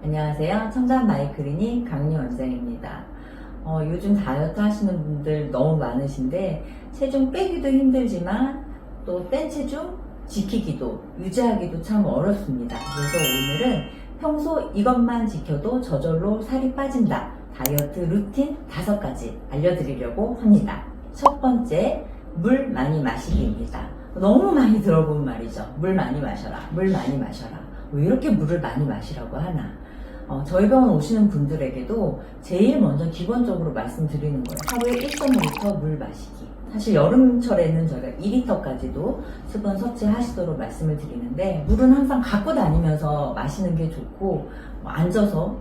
안녕하세요. 청담 마이클리닉 강윤 원장입니다. 요즘 다이어트 하시는 분들 너무 많으신데 체중 빼기도 힘들지만 또 뺀 체중 지키기도 유지하기도 참 어렵습니다. 그래서 오늘은 평소 이것만 지켜도 저절로 살이 빠진다 다이어트 루틴 5가지 알려드리려고 합니다. 첫 번째, 물 많이 마시기입니다. 너무 많이 들어본 말이죠. 물 많이 마셔라, 물 많이 마셔라. 왜 이렇게 물을 많이 마시라고 하나? 저희 병원 오시는 분들에게도 제일 먼저 기본적으로 말씀드리는 거예요. 하루에 1.5리터 물 마시기. 사실 여름철에는 저희가 2리터까지도 수분 섭취하시도록 말씀을 드리는데, 물은 항상 갖고 다니면서 마시는 게 좋고, 앉아서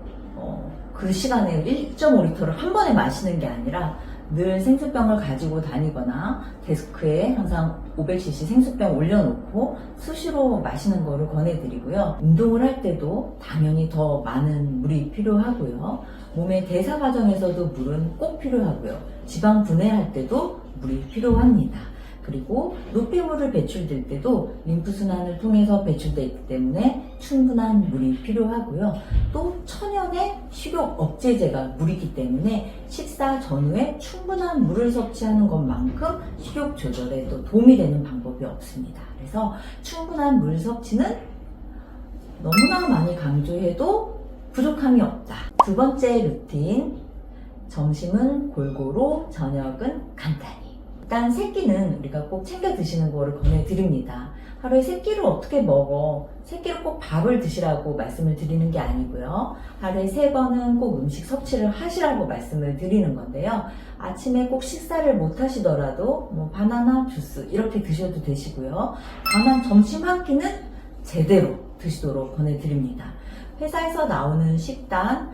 그 시간에 1.5리터를 한 번에 마시는 게 아니라 늘 생수병을 가지고 다니거나 데스크에 항상 500cc 생수병 올려놓고 수시로 마시는 거를 권해드리고요. 운동을 할 때도 당연히 더 많은 물이 필요하고요. 몸의 대사 과정에서도 물은 꼭 필요하고요. 지방 분해할 때도 물이 필요합니다. 그리고 노폐물을 배출될 때도 림프순환을 통해서 배출되기 때문에 충분한 물이 필요하고요. 또 천연의 식욕 억제제가 물이기 때문에 식사 전후에 충분한 물을 섭취하는 것만큼 식욕 조절에 또 도움이 되는 방법이 없습니다. 그래서 충분한 물 섭취는 너무나 많이 강조해도 부족함이 없다. 두 번째 루틴, 점심은 골고루, 저녁은 간단히. 일단 새끼는 우리가 꼭 챙겨 드시는 거를 권해드립니다. 하루에 3끼를 어떻게 먹어? 3끼를 꼭 밥을 드시라고 말씀을 드리는 게 아니고요. 하루에 3번은 꼭 음식 섭취를 하시라고 말씀을 드리는 건데요. 아침에 꼭 식사를 못 하시더라도 바나나, 주스 이렇게 드셔도 되시고요. 다만 점심 한 끼는 제대로 드시도록 권해드립니다. 회사에서 나오는 식단,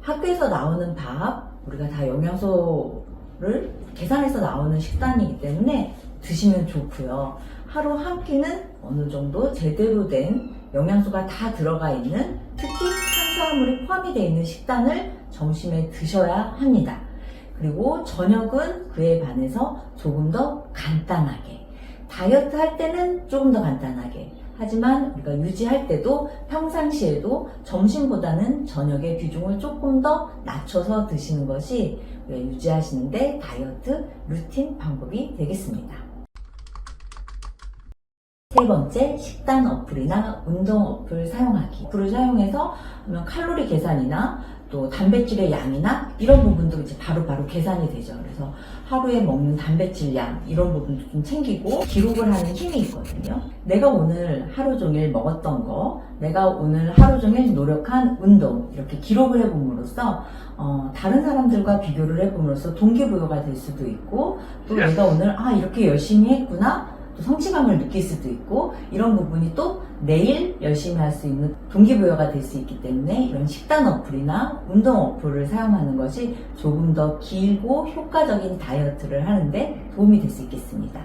학교에서 나오는 밥, 우리가 다 영양소를 계산해서 나오는 식단이기 때문에 드시면 좋고요. 하루 한 끼는 어느 정도 제대로 된 영양소가 다 들어가 있는, 특히 탄수화물이 포함이 되어 있는 식단을 점심에 드셔야 합니다. 그리고 저녁은 그에 반해서 조금 더 간단하게, 다이어트 할 때는 조금 더 간단하게, 하지만 우리가 유지할 때도 평상시에도 점심보다는 저녁의 비중을 조금 더 낮춰서 드시는 것이 유지하시는데 다이어트 루틴 방법이 되겠습니다. 세 번째, 식단 어플이나 운동 어플 사용하기. 어플을 사용해서 칼로리 계산이나 또 단백질의 양이나 이런 부분도 이제 바로바로 계산이 되죠. 그래서 하루에 먹는 단백질 양 이런 부분도 좀 챙기고 기록을 하는 힘이 있거든요. 내가 오늘 하루 종일 먹었던 거, 내가 오늘 하루 종일 노력한 운동 이렇게 기록을 해봄으로써 다른 사람들과 비교를 해봄으로써 동기부여가 될 수도 있고, 또 내가 오늘 이렇게 열심히 했구나 또 성취감을 느낄 수도 있고, 이런 부분이 또 내일 열심히 할 수 있는 동기부여가 될 수 있기 때문에 이런 식단 어플이나 운동 어플을 사용하는 것이 조금 더 길고 효과적인 다이어트를 하는데 도움이 될 수 있겠습니다.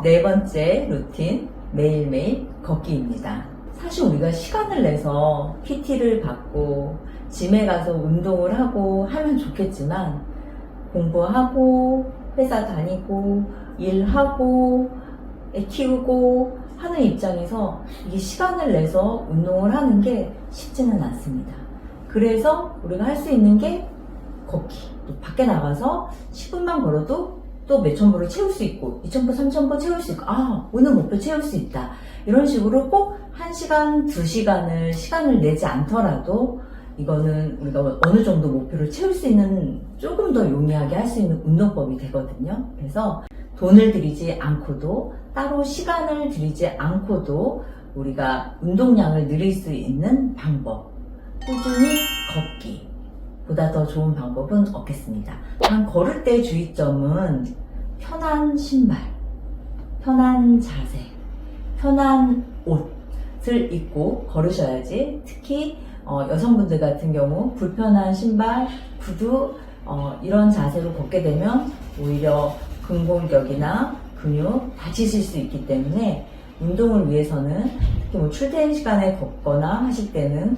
네 번째 루틴, 매일매일 걷기입니다. 사실 우리가 시간을 내서 PT를 받고 짐에 가서 운동을 하고 하면 좋겠지만, 공부하고 회사 다니고 일하고 애 키우고 하는 입장에서 이게 시간을 내서 운동을 하는 게 쉽지는 않습니다. 그래서 우리가 할 수 있는 게 걷기. 또 밖에 나가서 10분만 걸어도 또 몇천 보를 채울 수 있고 2,000보, 3,000보 채울 수 있고, 오늘 목표 채울 수 있다. 이런 식으로 꼭 1시간, 2시간을 시간을 내지 않더라도 이거는 우리가 어느 정도 목표를 채울 수 있는, 조금 더 용이하게 할 수 있는 운동법이 되거든요. 그래서 돈을 들이지 않고도, 따로 시간을 들이지 않고도 우리가 운동량을 늘릴 수 있는 방법, 꾸준히 걷기 보다 더 좋은 방법은 없겠습니다. 단 걸을 때 주의점은 편한 신발, 편한 자세, 편한 옷을 입고 걸으셔야지. 특히 여성분들 같은 경우 불편한 신발, 구두 이런 자세로 걷게 되면 오히려 근골격이나 근육 다치실 수 있기 때문에, 운동을 위해서는 특히 출퇴근 시간에 걷거나 하실 때는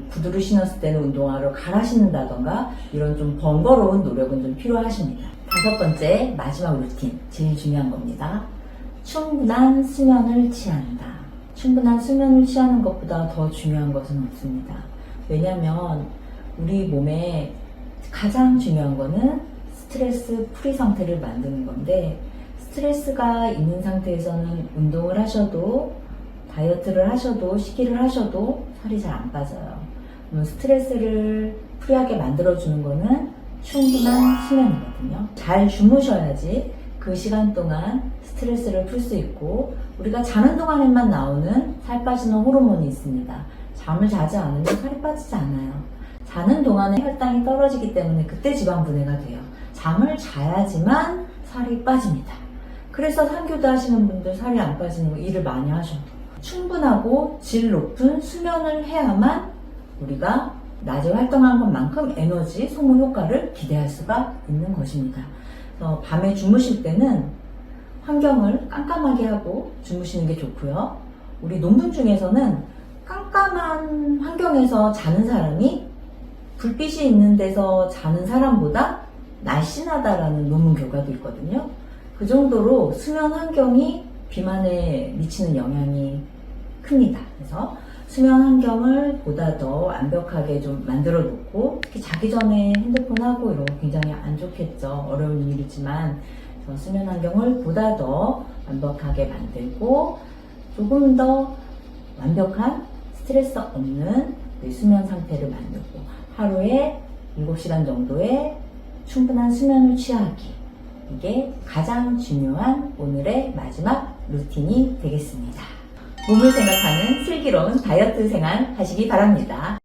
구두를 신었을 때는 운동화를 갈아 신는다던가 이런 좀 번거로운 노력은 좀 필요하십니다. 5번째, 마지막 루틴, 제일 중요한 겁니다. 충분한 수면을 취한다. 충분한 수면을 취하는 것보다 더 중요한 것은 없습니다. 왜냐면 우리 몸에 가장 중요한 거는 스트레스 프리 상태를 만드는 건데, 스트레스가 있는 상태에서는 운동을 하셔도 다이어트를 하셔도 식이를 하셔도 살이 잘 안 빠져요. 그럼 스트레스를 프리하게 만들어주는 거는 충분한 수면이거든요. 잘 주무셔야지 그 시간 동안 스트레스를 풀 수 있고, 우리가 자는 동안에만 나오는 살 빠지는 호르몬이 있습니다. 잠을 자지 않으면 살이 빠지지 않아요. 자는 동안에 혈당이 떨어지기 때문에 그때 지방 분해가 돼요. 잠을 자야지만 살이 빠집니다. 그래서 삼교도 하시는 분들 살이 안 빠지는 거, 일을 많이 하셔도 충분하고 질 높은 수면을 해야만 우리가 낮에 활동한 것만큼 에너지 소모 효과를 기대할 수가 있는 것입니다. 그래서 밤에 주무실 때는 환경을 깜깜하게 하고 주무시는 게 좋고요. 우리 논문 중에서는 깜깜한 환경에서 자는 사람이 불빛이 있는 데서 자는 사람보다 날씬하다라는 논문 결과도 있거든요. 그 정도로 수면 환경이 비만에 미치는 영향이 큽니다. 그래서 수면 환경을 보다 더 완벽하게 좀 만들어 놓고, 특히 자기 전에 핸드폰 하고 이런 거 굉장히 안 좋겠죠. 어려운 일이지만, 그래서 수면 환경을 보다 더 완벽하게 만들고 조금 더 완벽한 스트레스 없는 수면 상태를 만들고, 하루에 7시간 정도의 충분한 수면을 취하기, 이게 가장 중요한 오늘의 마지막 루틴이 되겠습니다. 몸을 생각하는 슬기로운 다이어트 생활 하시기 바랍니다.